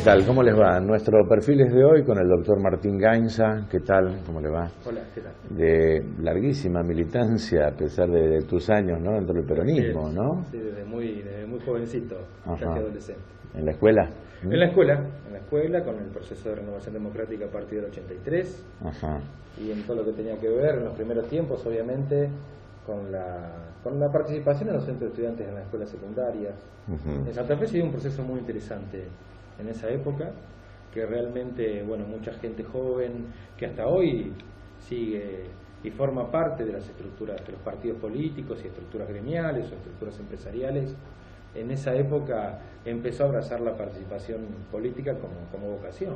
tal? ¿Cómo les va? Nuestro perfil es de hoy con el doctor Martín Gainza. ¿Qué tal? ¿Cómo le va? Hola, ¿qué tal? De larguísima militancia, a pesar de tus años, ¿no? Dentro del peronismo, ¿no? Sí, desde muy jovencito, casi adolescente. ¿En la escuela? En la escuela, con el proceso de renovación democrática a partir del 83. Ajá. Y en todo lo que tenía que ver en los primeros tiempos, obviamente, con la participación en los centros de estudiantes en la escuela secundaria. En Santa Fe se dio un proceso muy interesante en esa época, que realmente, bueno, mucha gente joven que hasta hoy sigue y forma parte de las estructuras de los partidos políticos y estructuras gremiales o estructuras empresariales, en esa época empezó a abrazar la participación política como vocación.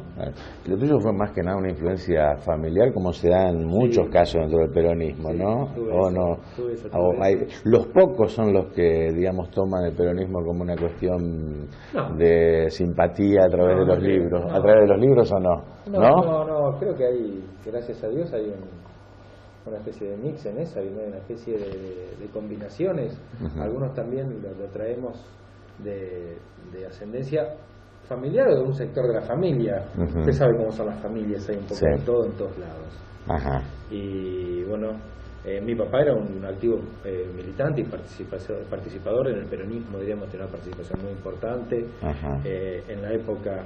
Lo tuyo fue más que nada una influencia familiar, como se da en muchos casos dentro del peronismo, ¿no? Los pocos son los que, digamos, toman el peronismo como una cuestión de simpatía a través de los libros. ¿A través de los libros o no? No, creo que hay, gracias a Dios, hay una especie de mix en esa, hay una especie de combinaciones. Algunos también lo traemos de ascendencia familiar o de un sector de la familia. Usted sabe cómo son las familias, hay un poco de todo en todos lados. Y bueno, mi papá era un activo militante y participador en el peronismo, diríamos, tenía una participación muy importante en la época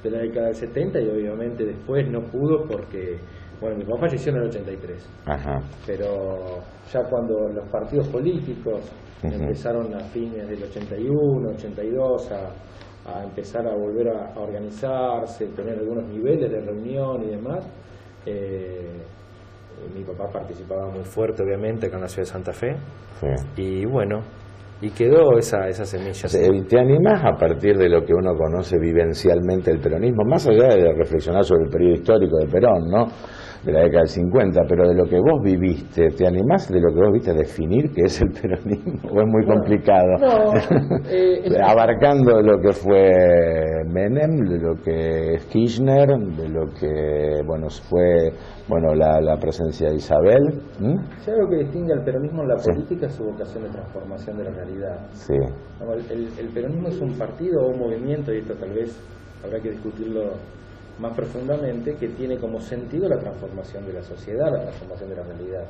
de la década del 70, y obviamente después no pudo porque, bueno, mi papá falleció en el 83, pero ya cuando los partidos políticos empezaron a fines del 81, 82 a empezar a volver a organizarse, tener algunos niveles de reunión y demás, mi papá participaba muy fuerte, obviamente, acá en la ciudad de Santa Fe, y bueno, y quedó esa semilla. ¿Te animás a partir de lo que uno conoce vivencialmente el peronismo, más allá de reflexionar sobre el periodo histórico de Perón, ¿no?, de la década del 50, pero de lo que vos viviste, ¿te animás de lo que vos viste a definir qué es el peronismo? ¿O es muy complicado? Abarcando lo que fue Menem, de lo que es Kirchner, de lo que, bueno, fue, bueno, la presencia de Isabel. Si algo que distingue al peronismo en la política es su vocación de transformación de la realidad. El peronismo es un partido o un movimiento, y esto tal vez habrá que discutirlo más profundamente, que tiene como sentido la transformación de la sociedad, la transformación de la realidad.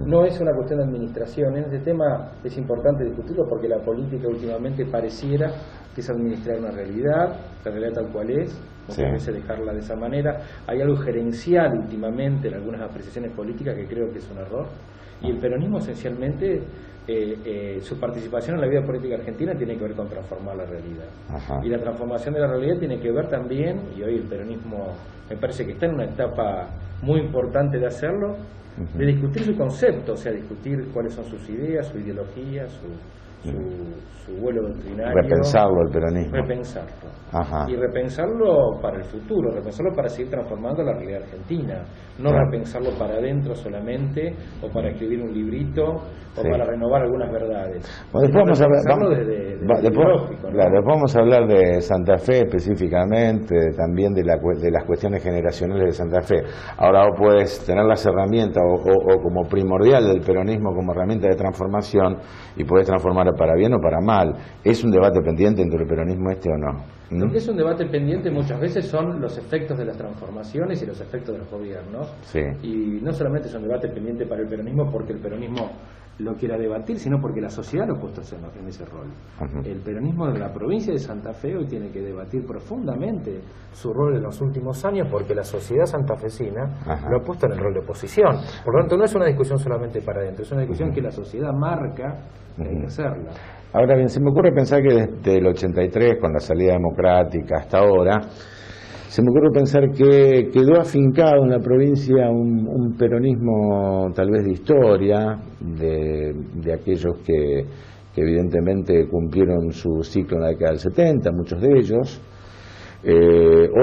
No es una cuestión de administración. En este tema es importante discutirlo porque la política últimamente pareciera que es administrar una realidad, la realidad tal cual es, no parece dejarla de esa manera. Hay algo gerencial últimamente en algunas apreciaciones políticas que creo que es un error, y el peronismo esencialmente, su participación en la vida política argentina tiene que ver con transformar la realidad. Y la transformación de la realidad tiene que ver también, y hoy el peronismo me parece que está en una etapa muy importante de hacerlo, de discutir su concepto, o sea, discutir cuáles son sus ideas, su ideología, su vuelo doctrinario. Repensarlo el peronismo. Y repensarlo para el futuro, repensarlo para seguir transformando la realidad argentina, no repensarlo para adentro solamente, o para escribir un librito, o para renovar algunas verdades. Bueno, después vamos a hablar de Santa Fe específicamente, también de las cuestiones generacionales de Santa Fe. Ahora vos puedes tener las herramientas o como primordial del peronismo como herramienta de transformación, y podés transformar para bien o para mal. ¿Es un debate pendiente entre el peronismo o no? Lo que es un debate pendiente muchas veces son los efectos de las transformaciones y los efectos de los gobiernos. Y no solamente es un debate pendiente para el peronismo porque el peronismo lo quiera debatir, sino porque la sociedad lo ha puesto en ese rol. El peronismo de la provincia de Santa Fe hoy tiene que debatir profundamente su rol en los últimos años, porque la sociedad santafesina lo ha puesto en el rol de oposición. Por lo tanto, no es una discusión solamente para adentro, es una discusión que la sociedad marca y hay que hacerla. Ahora bien, se me ocurre pensar que desde el 83, con la salida democrática hasta ahora, se me ocurre pensar que quedó afincado en la provincia un peronismo tal vez de historia, de aquellos que evidentemente cumplieron su ciclo en la década del 70, muchos de ellos.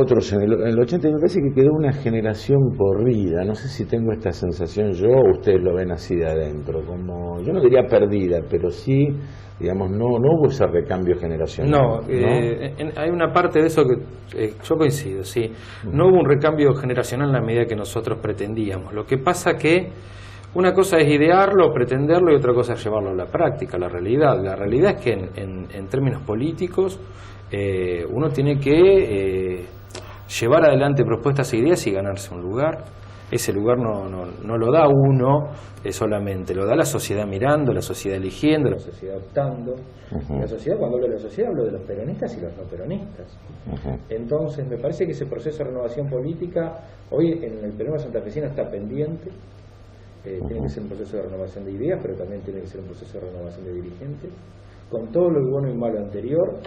Otros en el 80, me parece que quedó una generación corrida. No sé si tengo esta sensación yo o ustedes lo ven así de adentro, como, yo no diría perdida, pero sí, digamos, no hubo ese recambio generacional. Hay una parte de eso que yo coincido, sí. No hubo un recambio generacional en la medida que nosotros pretendíamos. Lo que pasa que una cosa es idearlo, pretenderlo, y otra cosa es llevarlo a la práctica, a la realidad. La realidad es que en términos políticos uno tiene que llevar adelante propuestas e ideas y ganarse un lugar. Ese lugar no lo da uno solamente, lo da la sociedad mirando, la sociedad eligiendo, la sociedad optando. La sociedad, cuando hablo de la sociedad, hablo de los peronistas y los no peronistas. Entonces, me parece que ese proceso de renovación política, hoy en el peronismo santafesino está pendiente. Tiene que ser un proceso de renovación de ideas, pero también tiene que ser un proceso de renovación de dirigentes. Con todo lo bueno y malo anterior,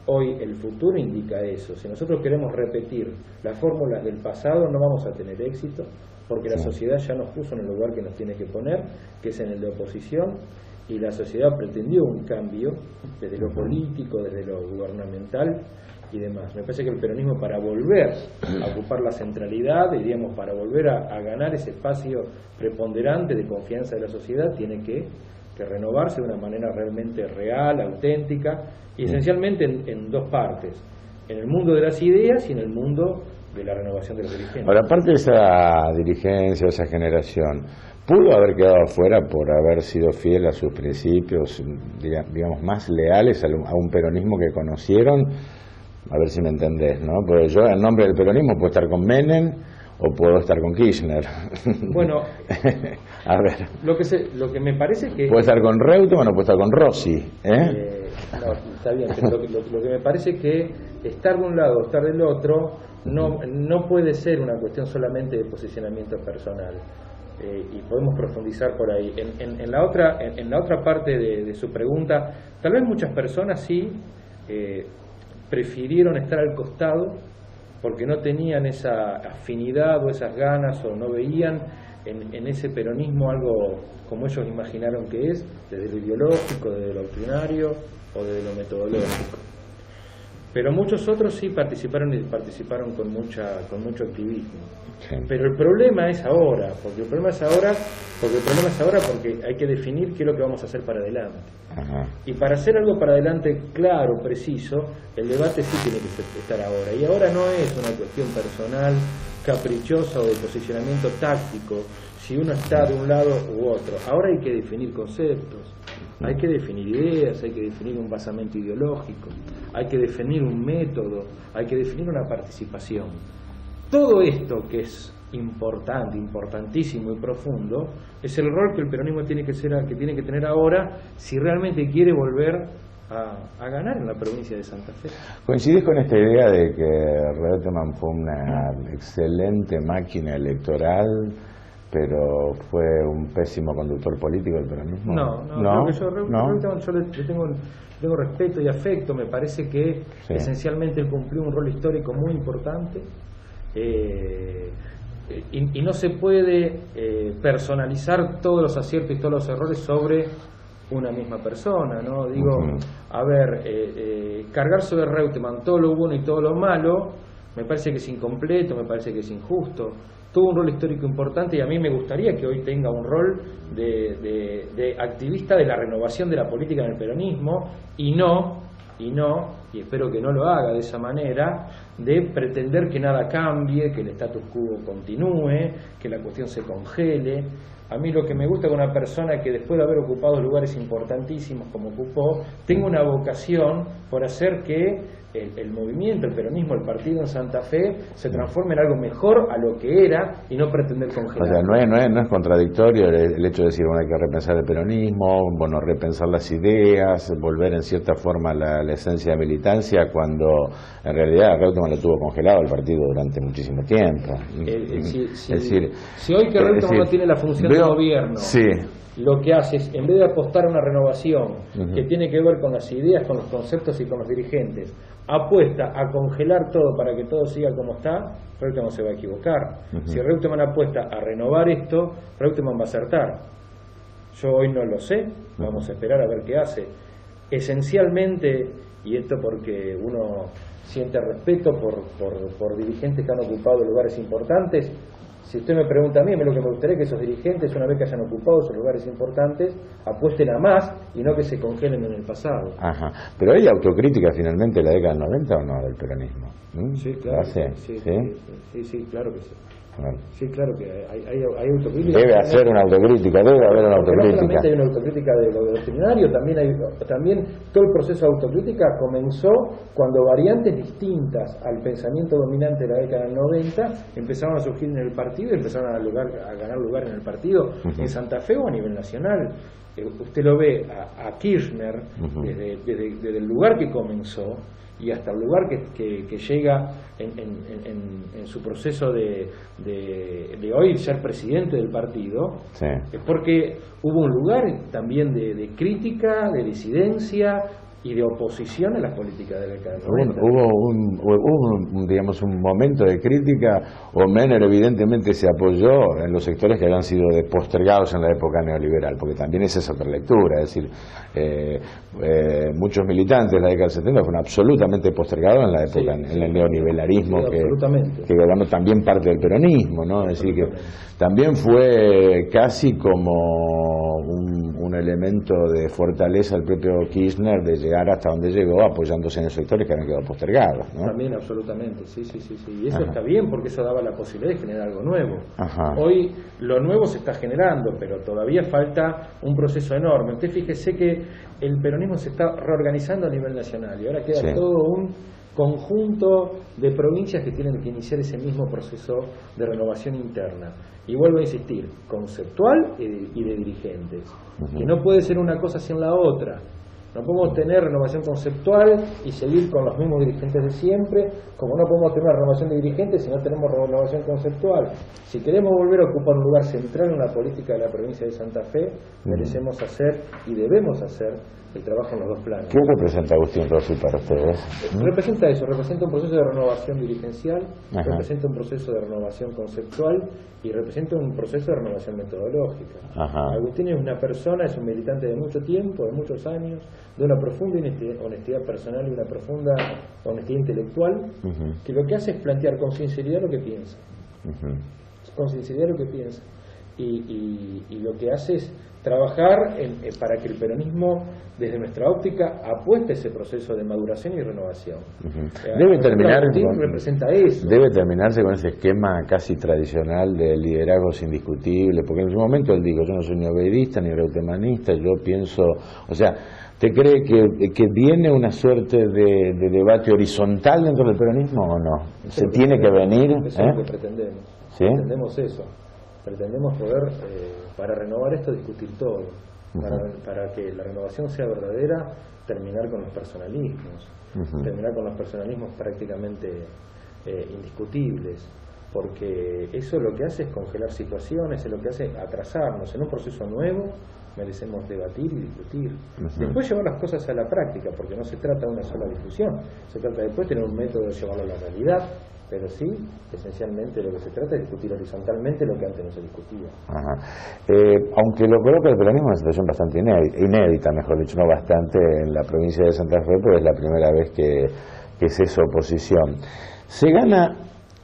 hoy el futuro indica eso. Si nosotros queremos repetir las fórmulas del pasado, no vamos a tener éxito, porque la sociedad ya nos puso en el lugar que nos tiene que poner, que es en el de oposición, y la sociedad pretendió un cambio desde lo político, desde lo gubernamental y demás. Me parece que el peronismo, para volver a ocupar la centralidad, diríamos, para volver a ganar ese espacio preponderante de confianza de la sociedad, tiene que renovarse de una manera realmente real, auténtica, y esencialmente en dos partes: en el mundo de las ideas y en el mundo de la renovación de los dirigentes. Ahora, aparte de esa dirigencia, esa generación, ¿pudo haber quedado afuera por haber sido fiel a sus principios, digamos, más leales a un peronismo que conocieron? A ver si me entendés, ¿no? Porque yo, en nombre del peronismo, puedo estar con Menem o puedo estar con Kirchner. Bueno, a ver, lo que me parece que... ¿Puedo estar con Reutemann o puedo estar con Rossi? No, está bien, pero lo que me parece que estar de un lado o estar del otro no puede ser una cuestión solamente de posicionamiento personal. Y podemos profundizar por ahí. En la otra parte de su pregunta, tal vez muchas personas sí prefirieron estar al costado porque no tenían esa afinidad o esas ganas, o no veían en ese peronismo algo como ellos imaginaron que es, desde lo ideológico, desde lo doctrinario o desde lo metodológico. Pero muchos otros sí participaron con mucho activismo. Sí. Pero el problema es ahora, porque hay que definir qué es lo que vamos a hacer para adelante. Ajá. Y para hacer algo para adelante claro, preciso, el debate sí tiene que estar ahora. Y ahora no es una cuestión personal, caprichosa o de posicionamiento táctico, si uno está de un lado u otro. Ahora hay que definir conceptos, hay que definir ideas, hay que definir un basamento ideológico, hay que definir un método, hay que definir una participación. Todo esto que es importante, importantísimo y profundo, es el rol que el peronismo tiene que tener ahora si realmente quiere volver a ganar en la provincia de Santa Fe. ¿Coincidís con esta idea de que Reutemann fue una excelente máquina electoral, pero fue un pésimo conductor político del peronismo? No, creo que Reutemann yo le tengo respeto y afecto. Me parece que sí, esencialmente él cumplió un rol histórico muy importante. Y no se puede personalizar todos los aciertos y todos los errores sobre una misma persona, ¿no? Digo, a ver, cargar sobre Reutemann todo lo bueno y todo lo malo, me parece que es incompleto, me parece que es injusto. Tuvo un rol histórico importante y a mí me gustaría que hoy tenga un rol de activista de la renovación de la política en el peronismo y espero que no lo haga de esa manera, de pretender que nada cambie, que el status quo continúe, que la cuestión se congele. A mí lo que me gusta con una persona que después de haber ocupado lugares importantísimos como ocupó, tenga una vocación por hacer que el movimiento, el peronismo, el partido en Santa Fe se transforme en algo mejor a lo que era y no pretender congelar. O sea, no es contradictorio el hecho de decir, bueno, hay que repensar el peronismo, bueno, repensar las ideas, volver en cierta forma a la esencia de militancia, cuando en realidad Reutemann lo tuvo congelado el partido durante muchísimo tiempo. Si hoy que Reutemann no tiene la función de gobierno, sí, lo que hace es, en vez de apostar a una renovación que tiene que ver con las ideas, con los conceptos y con los dirigentes, apuesta a congelar todo para que todo siga como está, Reutemann se va a equivocar. Si Reutemann apuesta a renovar esto, Reutemann va a acertar. Yo hoy no lo sé, vamos a esperar a ver qué hace. Esencialmente, y esto porque uno siente respeto por dirigentes que han ocupado lugares importantes, si usted me pregunta a mí, lo que me gustaría es que esos dirigentes, una vez que hayan ocupado esos lugares importantes, apuesten a más y no que se congelen en el pasado. Ajá. Pero hay autocrítica finalmente de la década del 90 o no del peronismo. Sí, claro. Sí, claro que sí. personal. Sí, claro que hay autocrítica. Debe hacer una autocrítica, debe haber una autocrítica. No solamente hay una autocrítica de lo doctrinario, también todo el proceso de autocrítica comenzó cuando variantes distintas al pensamiento dominante de la década del 90 empezaron a surgir en el partido y empezaron a ganar lugar en el partido, en Santa Fe o a nivel nacional. Usted lo ve a Kirchner desde el lugar que comenzó y hasta el lugar que llega en su proceso de hoy ser presidente del partido, sí. Es porque hubo un lugar también de crítica, de disidencia y de oposición a las políticas de la década del 90. Hubo digamos, un momento de crítica. Menem evidentemente se apoyó en los sectores que habían sido postergados en la época neoliberal, porque también esa es otra lectura, es decir, muchos militantes de la década del 70 fueron absolutamente postergados en la época, en el neoliberalismo, que gobernó también parte del peronismo, ¿no? Es decir, que también fue casi como un elemento de fortaleza el propio Kirchner de llegar hasta donde llegó, apoyándose en los sectores que habían quedado postergados, ¿no? También, absolutamente, sí. Y eso está bien, porque eso daba la posibilidad de generar algo nuevo. Hoy lo nuevo se está generando, pero todavía falta un proceso enorme. Usted fíjese que el peronismo se está reorganizando a nivel nacional y ahora queda todo un conjunto de provincias que tienen que iniciar ese mismo proceso de renovación interna. Y vuelvo a insistir, conceptual y de dirigentes, que no puede ser una cosa sin la otra. No podemos tener renovación conceptual y seguir con los mismos dirigentes de siempre, como no podemos tener una renovación de dirigentes si no tenemos renovación conceptual. Si queremos volver a ocupar un lugar central en la política de la provincia de Santa Fe, merecemos hacer y debemos hacer el trabajo en los dos planos. ¿Qué representa Agustín Rossi para ustedes? Representa eso, representa un proceso de renovación dirigencial, representa un proceso de renovación conceptual y representa un proceso de renovación metodológica. Agustín es una persona, es un militante de mucho tiempo, de muchos años, de una profunda honestidad personal y una profunda honestidad intelectual, que lo que hace es plantear con sinceridad lo que piensa. Con sinceridad lo que piensa. Y lo que hace es trabajar para que el peronismo, desde nuestra óptica, apueste ese proceso de maduración y renovación. Representa eso. Debe terminarse con ese esquema casi tradicional de liderazgos indiscutibles, porque en su momento él dijo, yo no soy ni obeidista ni reutemanista, yo pienso, o sea, ¿usted cree que viene una suerte de debate horizontal dentro del peronismo o no? ¿Se tiene que venir? Eso es lo que pretendemos. ¿Sí? Pretendemos eso. Pretendemos poder, para renovar esto, discutir todo. Para que la renovación sea verdadera, terminar con los personalismos. Terminar con los personalismos prácticamente indiscutibles. Porque eso lo que hace es congelar situaciones, es lo que hace atrasarnos. En un proceso nuevo merecemos debatir y discutir. Después llevar las cosas a la práctica, porque no se trata de una sola discusión. Se trata después de tener un método de llevarlo a la realidad. Pero sí, esencialmente lo que se trata es discutir horizontalmente lo que antes no se discutía. Aunque lo coloca el peronismo en una situación bastante inédita, mejor dicho, no bastante, en la provincia de Santa Fe, pues es la primera vez que es esa oposición. Se gana,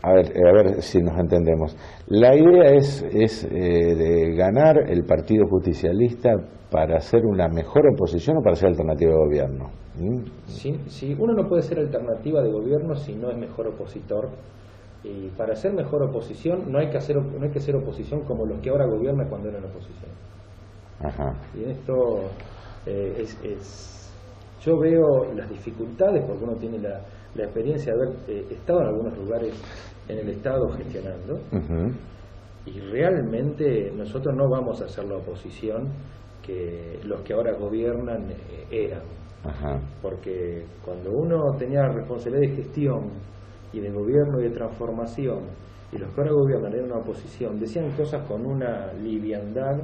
a ver si nos entendemos, la idea es de ganar el Partido Justicialista para hacer una mejor oposición o para ser alternativa de gobierno. Si uno no puede ser alternativa de gobierno si no es mejor opositor, y para ser mejor oposición no hay que ser oposición como los que ahora gobiernan cuando eran oposición. Y en esto yo veo las dificultades, porque uno tiene la experiencia de haber estado en algunos lugares en el Estado gestionando, y realmente nosotros no vamos a hacer la oposición que los que ahora gobiernan eran. Porque cuando uno tenía responsabilidad de gestión y de gobierno y de transformación, y los que ahora gobiernan eran una oposición, decían cosas con una liviandad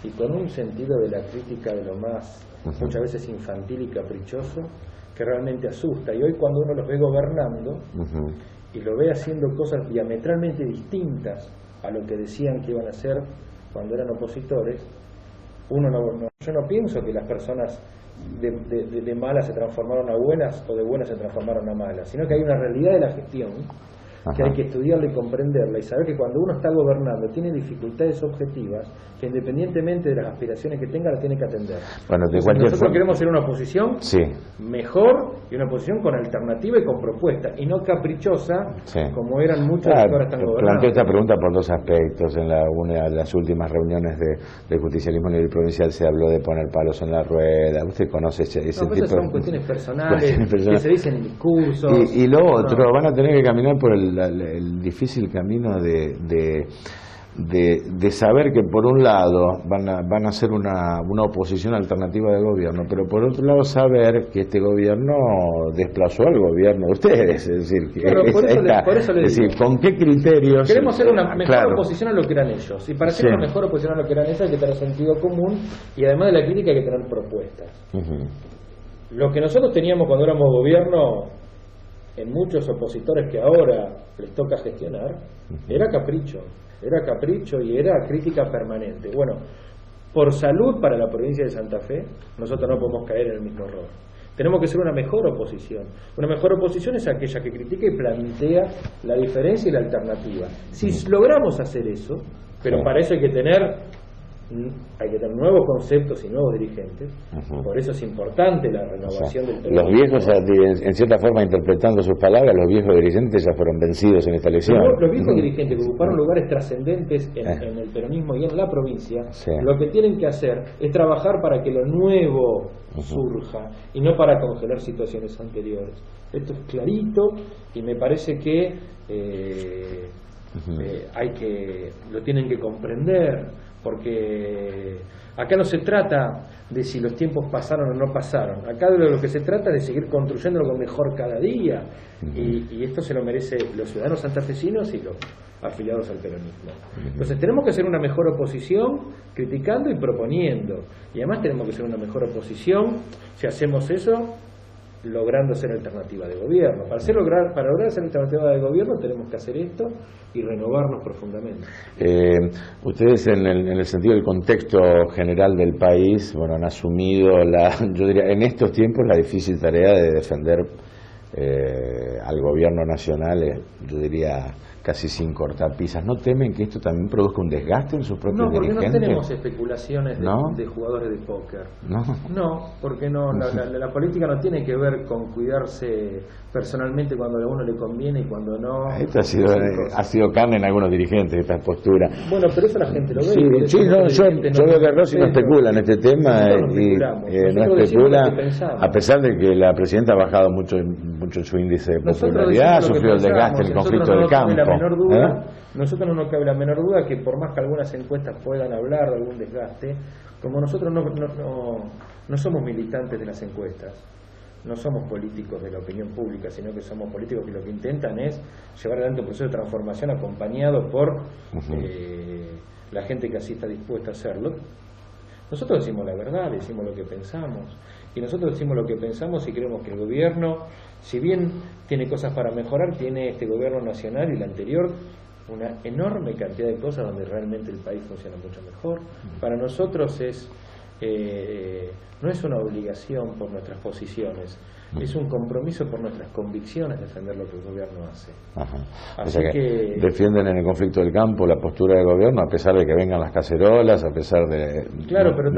y con un sentido de la crítica de lo más, muchas veces infantil y caprichoso, que realmente asusta. Y hoy cuando uno los ve gobernando y lo ve haciendo cosas diametralmente distintas a lo que decían que iban a hacer cuando eran opositores, yo no pienso que las personas de malas se transformaron a buenas o de buenas se transformaron a malas, sino que hay una realidad de la gestión que hay que estudiarla y comprenderla y saber que cuando uno está gobernando tiene dificultades objetivas que independientemente de las aspiraciones que tenga la tiene que atender. Bueno, nosotros queremos ser una oposición mejor y una oposición con alternativa y con propuesta y no caprichosa como eran muchos que ahora están gobernando. Planteo esta pregunta por dos aspectos. En una de las últimas reuniones de justicialismo a nivel provincial se habló de poner palos en la rueda. Usted conoce ese tipo de... son cuestiones personales que se dicen en discursos. Y lo otro, van a tener que caminar por el difícil camino de saber que por un lado van a hacer una oposición alternativa del gobierno, pero por otro lado saber que este gobierno desplazó al gobierno de ustedes, es decir, que por eso les digo, ¿con qué criterios? Queremos ser una mejor oposición a lo que eran ellos, y para ser una mejor oposición a lo que eran ellos hay que tener sentido común y además de la crítica hay que tener propuestas. Lo que nosotros teníamos cuando éramos gobierno en muchos opositores que ahora les toca gestionar era capricho y era crítica permanente. Bueno, por salud para la provincia de Santa Fe nosotros no podemos caer en el mismo error. Tenemos que ser una mejor oposición. Una mejor oposición es aquella que critica y plantea la diferencia y la alternativa. Si logramos hacer eso, pero para eso hay que tener nuevos conceptos y nuevos dirigentes. Por eso es importante la renovación del los viejos, en cierta forma, interpretando sus palabras, los viejos dirigentes ya fueron vencidos en esta elección. Los viejos dirigentes que ocuparon lugares trascendentes en el peronismo y en la provincia, lo que tienen que hacer es trabajar para que lo nuevo surja y no para congelar situaciones anteriores. Esto es clarito y me parece que lo tienen que comprender, porque acá no se trata de si los tiempos pasaron o no pasaron. Acá de lo que se trata es de seguir construyendo algo mejor cada día. Y esto se lo merece los ciudadanos santafesinos y los afiliados al peronismo. Entonces tenemos que ser una mejor oposición criticando y proponiendo. Y además tenemos que ser una mejor oposición, si hacemos eso, logrando ser alternativa de gobierno. Para lograr ser alternativa de gobierno tenemos que hacer esto y renovarnos profundamente. Ustedes en el sentido del contexto general del país, bueno, han asumido yo diría, en estos tiempos la difícil tarea de defender al gobierno nacional, yo diría casi sin cortapisas. ¿No temen que esto también produzca un desgaste en sus propios dirigentes? No, porque no tenemos especulaciones de jugadores de póker. No, porque no. La política no tiene que ver con cuidarse personalmente cuando a uno le conviene y cuando no. Esto ha sido carne en algunos dirigentes, esta postura. Bueno, pero eso la gente lo ve. Yo veo que Rossi no especula en este tema no especula, a pesar de que la presidenta ha bajado mucho su índice de popularidad, ha sufrido el desgaste, el conflicto del campo. Nosotros no nos cabe la menor duda que por más que algunas encuestas puedan hablar de algún desgaste, como nosotros no somos militantes de las encuestas, no somos políticos de la opinión pública, sino que somos políticos que lo que intentan es llevar adelante un proceso de transformación acompañado por la gente que así está dispuesta a hacerlo. Nosotros decimos la verdad, decimos lo que pensamos, y nosotros decimos lo que pensamos y creemos que el gobierno, si bien tiene cosas para mejorar, tiene este gobierno nacional y el anterior una enorme cantidad de cosas donde realmente el país funciona mucho mejor. Para nosotros no es una obligación por nuestras posiciones, es un compromiso por nuestras convicciones defender lo que el gobierno hace. O sea que defienden en el conflicto del campo la postura del gobierno a pesar de que vengan las cacerolas, a pesar de... Claro, pero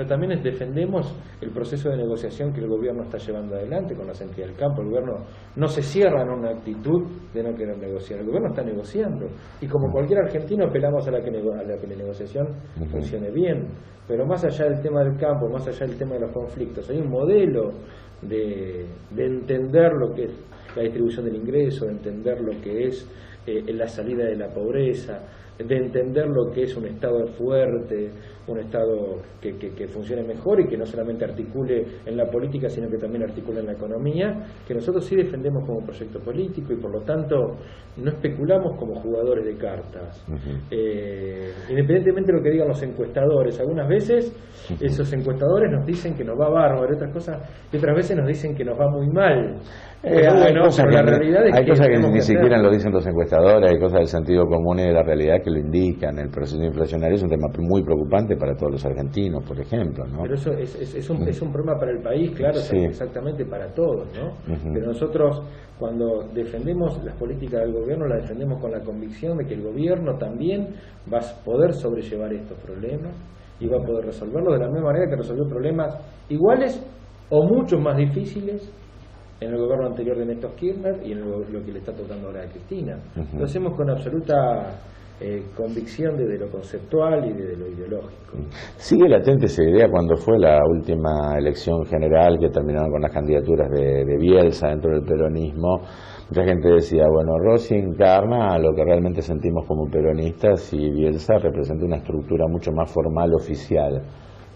también defendemos el proceso de negociación que el gobierno está llevando adelante con las entidades del campo. El gobierno no se cierra en una actitud de no querer negociar, el gobierno está negociando y como cualquier argentino apelamos a la que la negociación funcione bien. Pero más allá del tema del campo, más allá del tema de los conflictos, hay un modelo de entender lo que es la distribución del ingreso, de entender lo que es la salida de la pobreza, de entender lo que es un Estado fuerte, un Estado que funcione mejor y que no solamente articule en la política, sino que también articule en la economía, que nosotros sí defendemos como proyecto político y por lo tanto no especulamos como jugadores de cartas. Independientemente de lo que digan los encuestadores, algunas veces esos encuestadores nos dicen que nos va bárbaro y otras veces nos dicen que nos va muy mal. Bueno, cosas que ni siquiera lo dicen los encuestadores, hay cosas del sentido común y de la realidad que lo indican. El proceso inflacionario es un tema muy preocupante para todos los argentinos, por ejemplo, ¿no? Pero eso es un problema para el país, claro, sí. Exactamente para todos, ¿no? Pero nosotros, cuando defendemos las políticas del gobierno, las defendemos con la convicción de que el gobierno también va a poder sobrellevar estos problemas y va a poder resolverlos de la misma manera que resolvió problemas iguales o mucho más difíciles en el gobierno anterior de Néstor Kirchner y en lo que le está tocando ahora a Cristina. Lo hacemos con absoluta convicción desde lo conceptual y desde lo ideológico. ¿Sigue latente esa idea cuando fue la última elección general que terminaron con las candidaturas de Bielsa dentro del peronismo? Mucha gente decía, bueno, Rossi encarna a lo que realmente sentimos como peronistas y Bielsa representa una estructura mucho más formal, oficial.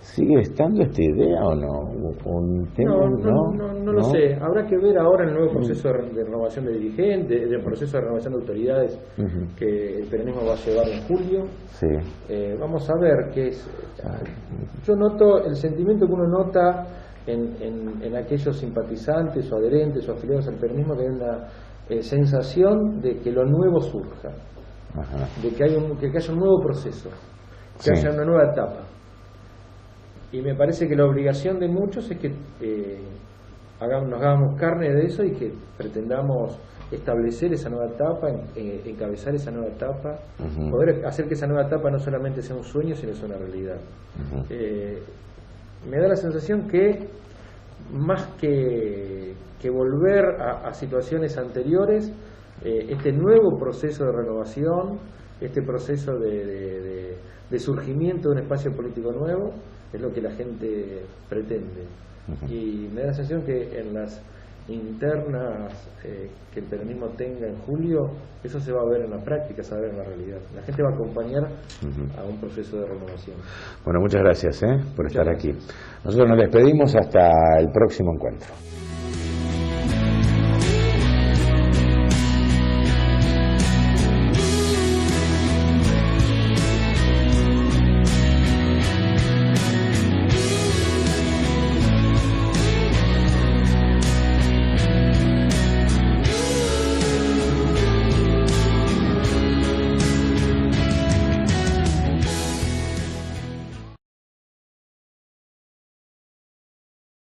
¿Sigue estando esta idea o no? No lo sé. Habrá que ver ahora el nuevo proceso de renovación de dirigentes, el proceso de renovación de autoridades que el peronismo va a llevar en julio. Sí. Vamos a ver qué es. Yo noto el sentimiento que uno nota en aquellos simpatizantes o adherentes o afiliados al peronismo, que hay una sensación de que lo nuevo surja, de que haya un nuevo proceso, que haya una nueva etapa. Y me parece que la obligación de muchos es que nos hagamos carne de eso y que pretendamos establecer esa nueva etapa, encabezar esa nueva etapa, poder hacer que esa nueva etapa no solamente sea un sueño, sino sea una realidad. Me da la sensación que más que volver a situaciones anteriores, este nuevo proceso de renovación, este proceso de surgimiento de un espacio político nuevo, es lo que la gente pretende. Y me da la sensación que en las internas que el peronismo tenga en julio, eso se va a ver en la práctica, se va a ver en la realidad. La gente va a acompañar a un proceso de renovación. Bueno, muchas gracias por estar aquí. Nosotros nos despedimos hasta el próximo encuentro.